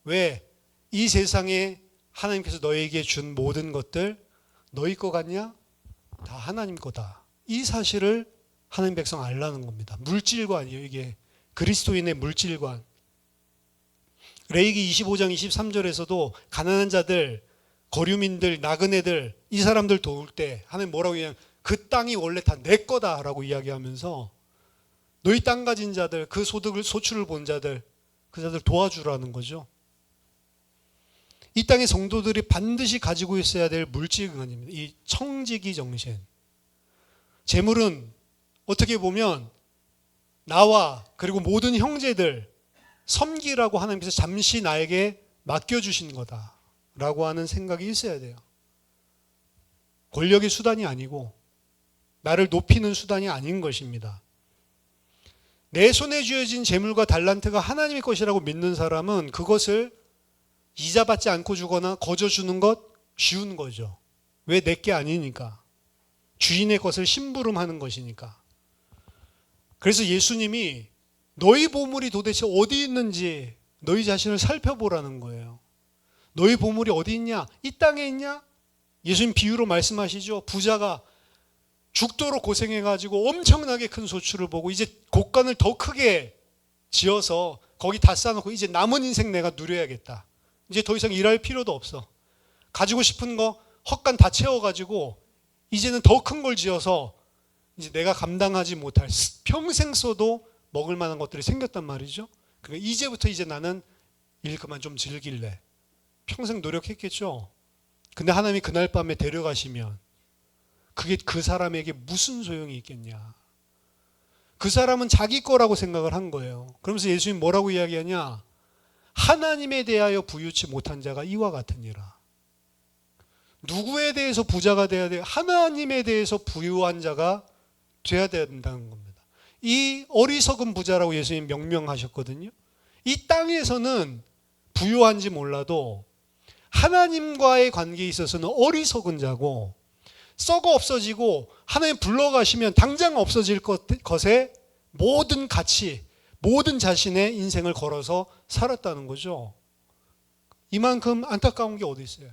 왜? 이 세상에 하나님께서 너에게 준 모든 것들 너희 거 같냐? 다 하나님 거다. 이 사실을 하나님 백성 알라는 겁니다. 물질관이에요, 이게. 그리스도인의 물질관. 레위기 25장 23절에서도 가난한 자들, 거류민들, 나그네들, 이 사람들 도울 때 하나님 뭐라고 얘기하냐면 그 땅이 원래 다 내 거다라고 이야기하면서 너희 땅 가진 자들, 그 소출을 본 자들, 그 자들 도와주라는 거죠. 이 땅의 성도들이 반드시 가지고 있어야 될 물질관입니다. 이 청지기 정신. 재물은 어떻게 보면 나와 그리고 모든 형제들 섬기라고 하나님께서 잠시 나에게 맡겨주신 거다라고 하는 생각이 있어야 돼요. 권력의 수단이 아니고 나를 높이는 수단이 아닌 것입니다. 내 손에 쥐어진 재물과 달란트가 하나님의 것이라고 믿는 사람은 그것을 이자 받지 않고 주거나 거저 주는 것 쉬운 거죠. 왜? 내게 아니니까. 주인의 것을 심부름하는 것이니까. 그래서 예수님이 너희 보물이 도대체 어디 있는지 너희 자신을 살펴보라는 거예요. 너희 보물이 어디 있냐? 이 땅에 있냐? 예수님 비유로 말씀하시죠. 부자가 죽도록 고생해가지고 엄청나게 큰 소출을 보고 이제 곡간을 더 크게 지어서 거기 다 쌓아놓고 이제 남은 인생 내가 누려야겠다. 이제 더 이상 일할 필요도 없어. 가지고 싶은 거 헛간 다 채워가지고 이제는 더 큰 걸 지어서 이제 내가 감당하지 못할 평생 써도 먹을 만한 것들이 생겼단 말이죠. 그러니까 이제부터 이제 나는 일 그만 좀 즐길래. 평생 노력했겠죠. 근데 하나님이 그날 밤에 데려가시면 그게 그 사람에게 무슨 소용이 있겠냐. 그 사람은 자기 거라고 생각을 한 거예요. 그러면서 예수님 뭐라고 이야기하냐. 하나님에 대하여 부유치 못한 자가 이와 같으니라. 누구에 대해서 부자가 돼야 돼요? 하나님에 대해서 부유한 자가 돼야 된다는 겁니다. 이 어리석은 부자라고 예수님 명명하셨거든요. 이 땅에서는 부유한지 몰라도 하나님과의 관계에 있어서는 어리석은 자고 썩어 없어지고 하나님 불러가시면 당장 없어질 것에 모든 가치, 모든 자신의 인생을 걸어서 살았다는 거죠. 이만큼 안타까운 게 어디 있어요?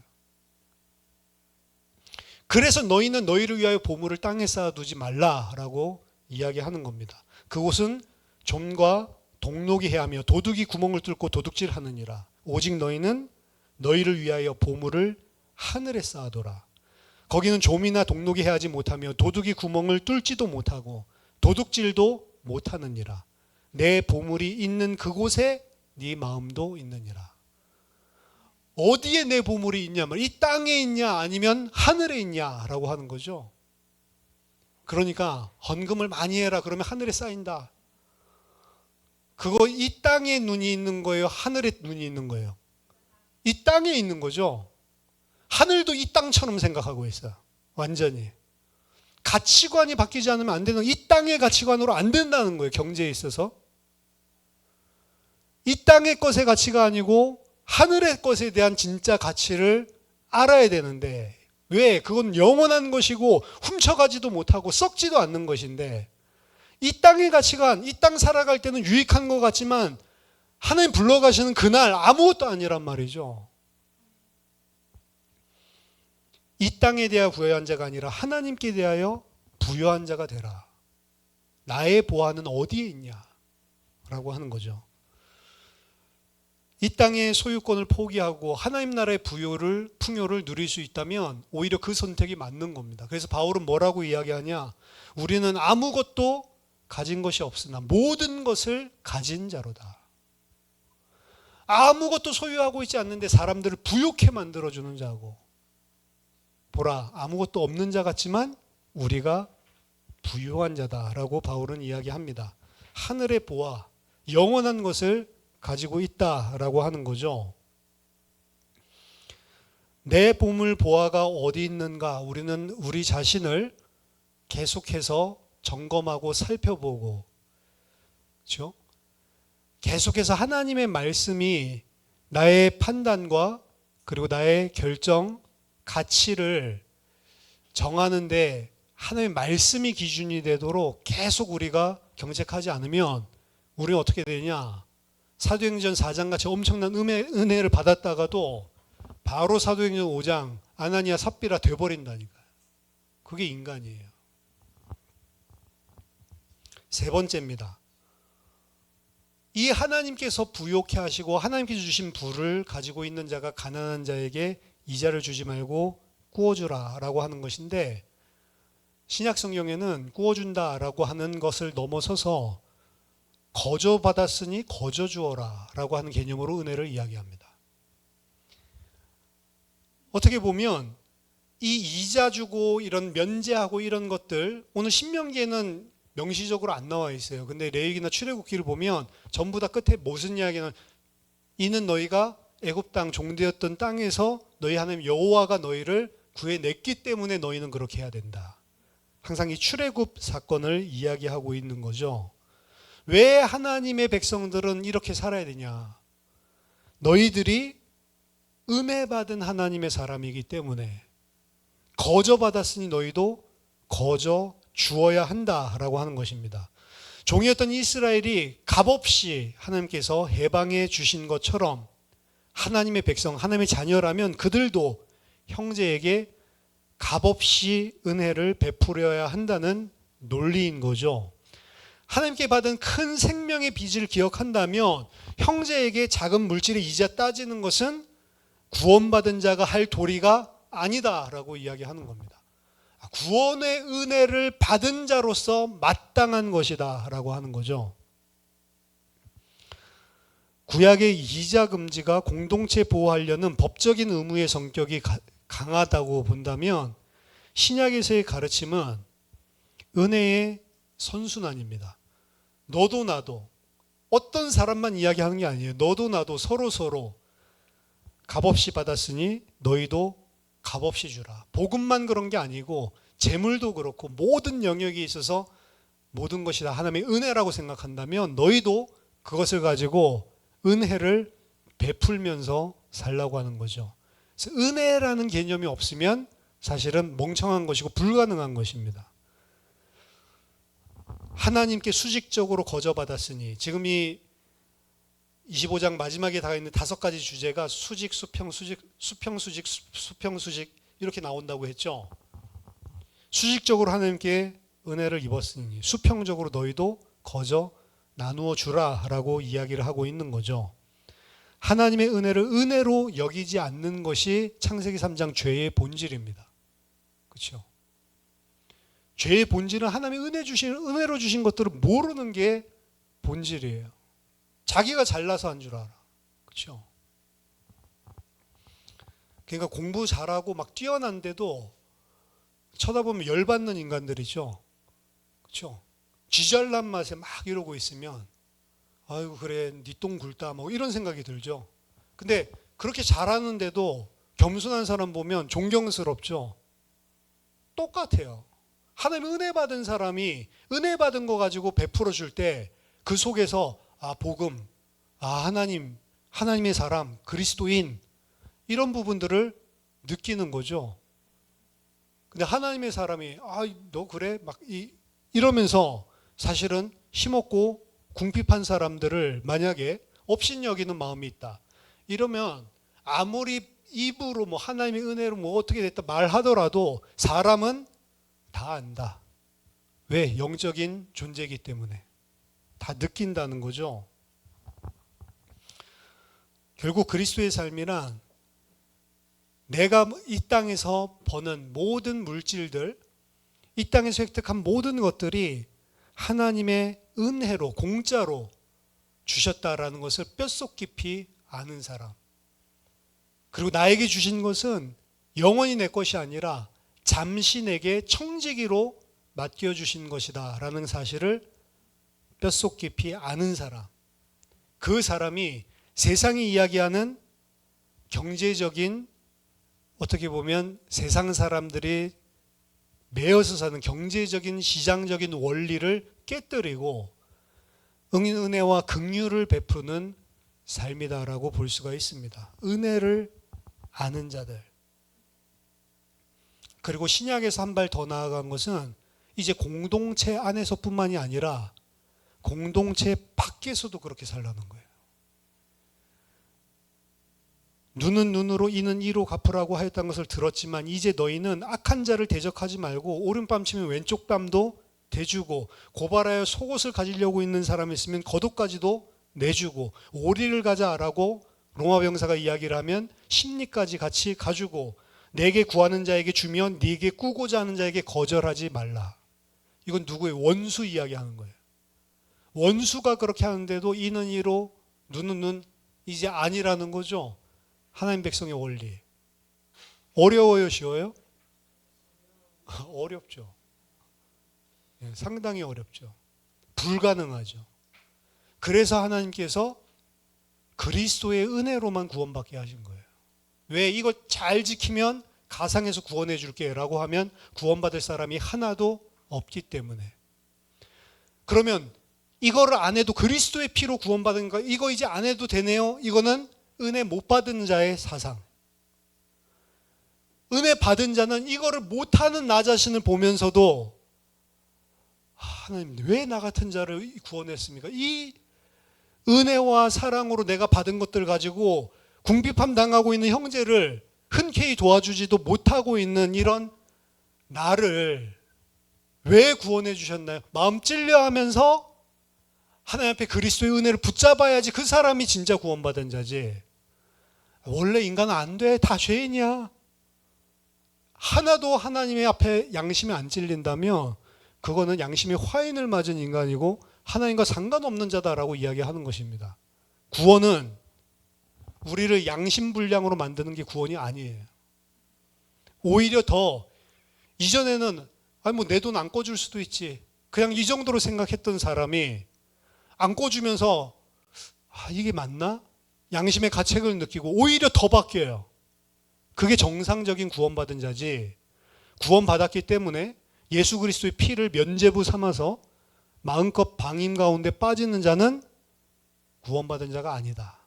그래서 너희는 너희를 위하여 보물을 땅에 쌓아두지 말라라고 이야기하는 겁니다. 그곳은 좀과 동록이 해하며 도둑이 구멍을 뚫고 도둑질하느니라. 오직 너희는 너희를 위하여 보물을 하늘에 쌓아둬라. 거기는 좀이나 동록이 해하지 못하며 도둑이 구멍을 뚫지도 못하고 도둑질도 못하느니라. 내 보물이 있는 그곳에 네 마음도 있느니라. 어디에 내 보물이 있냐? 이 땅에 있냐 아니면 하늘에 있냐라고 하는 거죠. 그러니까 헌금을 많이 해라 그러면 하늘에 쌓인다. 그거 이 땅에 눈이 있는 거예요? 하늘에 눈이 있는 거예요? 이 땅에 있는 거죠. 하늘도 이 땅처럼 생각하고 있어요. 완전히. 가치관이 바뀌지 않으면 안 되는, 이 땅의 가치관으로 안 된다는 거예요. 경제에 있어서. 이 땅의 것의 가치가 아니고 하늘의 것에 대한 진짜 가치를 알아야 되는데, 왜? 그건 영원한 것이고 훔쳐가지도 못하고 썩지도 않는 것인데, 이 땅의 가치관, 이 땅 살아갈 때는 유익한 것 같지만 하나님 불러가시는 그날 아무것도 아니란 말이죠. 이 땅에 대하여 부유한 자가 아니라 하나님께 대하여 부유한 자가 되라. 나의 보화는 어디에 있냐? 라고 하는 거죠. 이 땅의 소유권을 포기하고 하나님 나라의 풍요를 누릴 수 있다면 오히려 그 선택이 맞는 겁니다. 그래서 바울은 뭐라고 이야기하냐? 우리는 아무것도 가진 것이 없으나 모든 것을 가진 자로다. 아무것도 소유하고 있지 않는데 사람들을 부욕해 만들어주는 자고, 보라, 아무것도 없는 자 같지만 우리가 부유한 자다라고 바울은 이야기합니다. 하늘의 보화, 영원한 것을 가지고 있다라고 하는 거죠. 내 보물 보화가 어디 있는가? 우리는 우리 자신을 계속해서 점검하고 살펴보고, 그렇죠? 계속해서 하나님의 말씀이 나의 판단과 그리고 나의 결정, 가치를 정하는데 하나님의 말씀이 기준이 되도록 계속 우리가 경책하지 않으면 우리는 어떻게 되냐? 사도행전 4장 같이 엄청난 은혜를 받았다가도 바로 사도행전 5장 아나니아 삽비라 돼버린다니까요. 그게 인간이에요. 세 번째입니다. 이 하나님께서 부욕해 하시고 하나님께서 주신 부를 가지고 있는 자가 가난한 자에게 이자를 주지 말고 꾸어주라 라고 하는 것인데, 신약 성경에는 꾸어준다라고 하는 것을 넘어서서 거저 받았으니 거저 주어라 라고 하는 개념으로 은혜를 이야기합니다. 어떻게 보면 이 이자 주고 이런 면제하고 이런 것들, 오늘 신명기에는 명시적으로 안 나와 있어요. 근데 레위기나 출애굽기를 보면 전부 다 끝에 무슨 이야기는, 이는 너희가 애굽 땅 종되었던 땅에서 너희 하나님 여호와가 너희를 구해냈기 때문에 너희는 그렇게 해야 된다. 항상 이 출애굽 사건을 이야기하고 있는 거죠. 왜 하나님의 백성들은 이렇게 살아야 되냐? 너희들이 은혜받은 하나님의 사람이기 때문에 거저 받았으니 너희도 거저 주어야 한다라고 하는 것입니다. 종이었던 이스라엘이 값없이 하나님께서 해방해 주신 것처럼 하나님의 백성, 하나님의 자녀라면 그들도 형제에게 값없이 은혜를 베풀어야 한다는 논리인 거죠. 하나님께 받은 큰 생명의 빚을 기억한다면 형제에게 작은 물질의 이자 따지는 것은 구원받은 자가 할 도리가 아니다라고 이야기하는 겁니다. 구원의 은혜를 받은 자로서 마땅한 것이다라고 하는 거죠. 구약의 이자 금지가 공동체 보호하려는 법적인 의무의 성격이 강하다고 본다면 신약에서의 가르침은 은혜의 선순환입니다. 너도 나도 어떤 사람만 이야기하는 게 아니에요. 너도 나도 서로 값없이 받았으니 너희도 값없이 주라. 복음만 그런 게 아니고 재물도 그렇고 모든 영역에 있어서 모든 것이 다 하나님의 은혜라고 생각한다면 너희도 그것을 가지고 은혜를 베풀면서 살라고 하는 거죠. 그래서 은혜라는 개념이 없으면 사실은 멍청한 것이고 불가능한 것입니다. 하나님께 수직적으로 거저받았으니, 지금 이 25장 마지막에 다가 있는 5가지 주제가 수직, 수평, 수직 이렇게 나온다고 했죠. 수직적으로 하나님께 은혜를 입었으니 수평적으로 너희도 거저 나누어 주라라고 이야기를 하고 있는 거죠. 하나님의 은혜를 은혜로 여기지 않는 것이 창세기 3장 죄의 본질입니다. 그렇죠? 죄의 본질은 하나님의 은혜로 주신 것들을 모르는 게 본질이에요. 자기가 잘나서 한 줄 알아. 그렇죠? 그러니까 공부 잘하고 막 뛰어난데도 쳐다보면 열받는 인간들이죠. 그렇죠? 쥐잘난 맛에 막 이러고 있으면 아이고 그래 니 똥 굵다 뭐 이런 생각이 들죠. 근데 그렇게 잘하는데도 겸손한 사람 보면 존경스럽죠. 똑같아요. 하나님 은혜 받은 사람이 은혜 받은 거 가지고 베풀어 줄 때 그 속에서 복음, 하나님의 사람, 그리스도인 이런 부분들을 느끼는 거죠. 근데 하나님의 사람이 너 그래? 막 이러면서 사실은 힘없고 궁핍한 사람들을 만약에 업신여기는 마음이 있다. 이러면 아무리 입으로 뭐 하나님의 은혜로 뭐 어떻게 됐다 말하더라도 사람은 다 안다. 왜? 영적인 존재이기 때문에. 다 느낀다는 거죠. 결국 그리스도의 삶이란 내가 이 땅에서 버는 모든 물질들, 이 땅에서 획득한 모든 것들이 하나님의 은혜로 공짜로 주셨다라는 것을 뼛속 깊이 아는 사람. 그리고 나에게 주신 것은 영원히 내 것이 아니라 잠시 내게 청지기로 맡겨주신 것이다 라는 사실을 뼛속 깊이 아는 사람. 그 사람이 세상이 이야기하는 경제적인, 어떻게 보면 세상 사람들이 매여서 사는 경제적인 시장적인 원리를 깨뜨리고 은혜와 긍휼을 베푸는 삶이다라고 볼 수가 있습니다. 은혜를 아는 자들. 그리고 신약에서 한 발 더 나아간 것은 이제 공동체 안에서뿐만이 아니라 공동체 밖에서도 그렇게 살라는 거예요. 눈은 눈으로 이는 이로 갚으라고 하였다는 것을 들었지만 이제 너희는 악한 자를 대적하지 말고 오른밤 치면 왼쪽 밤도 대주고 고발하여 속옷을 가지려고 있는 사람이 있으면 겉옷까지도 내주고 오리를 가자라고 로마 병사가 이야기를 하면 심리까지 같이 가주고 내게 구하는 자에게 주면 네게 꾸고자 하는 자에게 거절하지 말라. 이건 누구의? 원수 이야기하는 거예요. 원수가 그렇게 하는데도 이는 이로 눈은 눈 이제 아니라는 거죠. 하나님 백성의 원리. 어려워요, 쉬워요? 어렵죠. 상당히 어렵죠. 불가능하죠. 그래서 하나님께서 그리스도의 은혜로만 구원받게 하신 거예요. 왜? 이거 잘 지키면 가상에서 구원해 줄게 라고 하면 구원받을 사람이 하나도 없기 때문에. 그러면 이거를 안 해도 그리스도의 피로 구원받은 거 이거 이제 안 해도 되네요. 이거는 은혜 못 받은 자의 사상. 은혜 받은 자는 이거를 못하는 나 자신을 보면서도 하나님 왜 나 같은 자를 구원했습니까? 이 은혜와 사랑으로 내가 받은 것들 가지고 궁핍함 당하고 있는 형제를 흔쾌히 도와주지도 못하고 있는 이런 나를 왜 구원해 주셨나요? 마음 찔려 하면서 하나님 앞에 그리스도의 은혜를 붙잡아야지 그 사람이 진짜 구원받은 자지. 원래 인간은 안 돼. 다 죄인이야. 하나도 하나님의 앞에 양심이 안 찔린다면 그거는 양심의 화인을 맞은 인간이고 하나님과 상관없는 자다라고 이야기하는 것입니다. 구원은 우리를 양심불량으로 만드는 게 구원이 아니에요. 오히려 더 이전에는 뭐 내 돈 안 꿔줄 수도 있지. 그냥 이 정도로 생각했던 사람이 안 꿔주면서 이게 맞나? 양심의 가책을 느끼고 오히려 더 바뀌어요. 그게 정상적인 구원받은 자지. 구원받았기 때문에 예수 그리스도의 피를 면죄부 삼아서 마음껏 방임 가운데 빠지는 자는 구원받은 자가 아니다.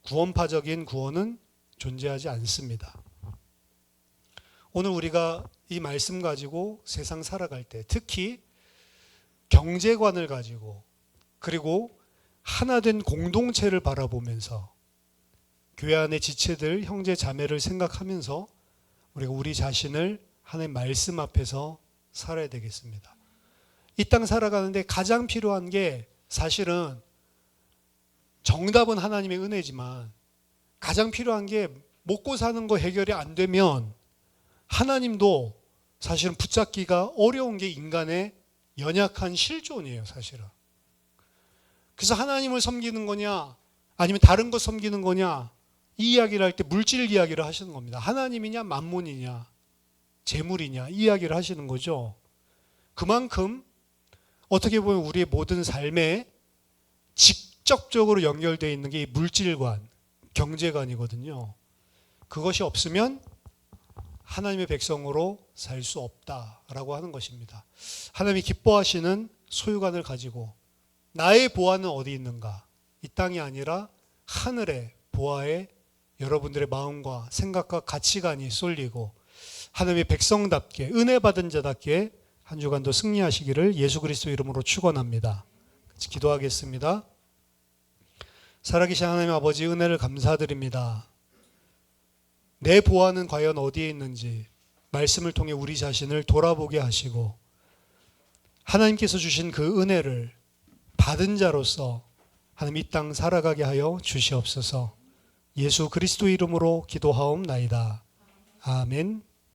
구원파적인 구원은 존재하지 않습니다. 오늘 우리가 이 말씀 가지고 세상 살아갈 때 특히 경제관을 가지고 그리고 하나된 공동체를 바라보면서 교회 안의 지체들, 형제, 자매를 생각하면서 우리가 우리 자신을 하나님의 말씀 앞에서 살아야 되겠습니다. 이 땅 살아가는데 가장 필요한 게 사실은 정답은 하나님의 은혜지만 가장 필요한 게 먹고 사는 거 해결이 안 되면 하나님도 사실은 붙잡기가 어려운 게 인간의 연약한 실존이에요, 사실은. 그래서 하나님을 섬기는 거냐 아니면 다른 것 섬기는 거냐 이 이야기를 할 때 물질 이야기를 하시는 겁니다. 하나님이냐 만몬이냐 재물이냐 이 이야기를 하시는 거죠. 그만큼 어떻게 보면 우리의 모든 삶에 직접적으로 연결되어 있는 게 이 물질관, 경제관이거든요. 그것이 없으면 하나님의 백성으로 살 수 없다라고 하는 것입니다. 하나님이 기뻐하시는 소유관을 가지고 나의 보화는 어디 있는가? 이 땅이 아니라 하늘의 보화에 여러분들의 마음과 생각과 가치관이 쏠리고 하나님의 백성답게 은혜 받은 자답게 한 주간도 승리하시기를 예수 그리스도 이름으로 축원합니다. 같이 기도하겠습니다. 살아계신 하나님 아버지 은혜를 감사드립니다. 내 보화는 과연 어디에 있는지 말씀을 통해 우리 자신을 돌아보게 하시고 하나님께서 주신 그 은혜를 받은 자로서 하나님 이 땅 살아가게 하여 주시옵소서. 예수 그리스도 이름으로 기도하옵나이다. 아멘.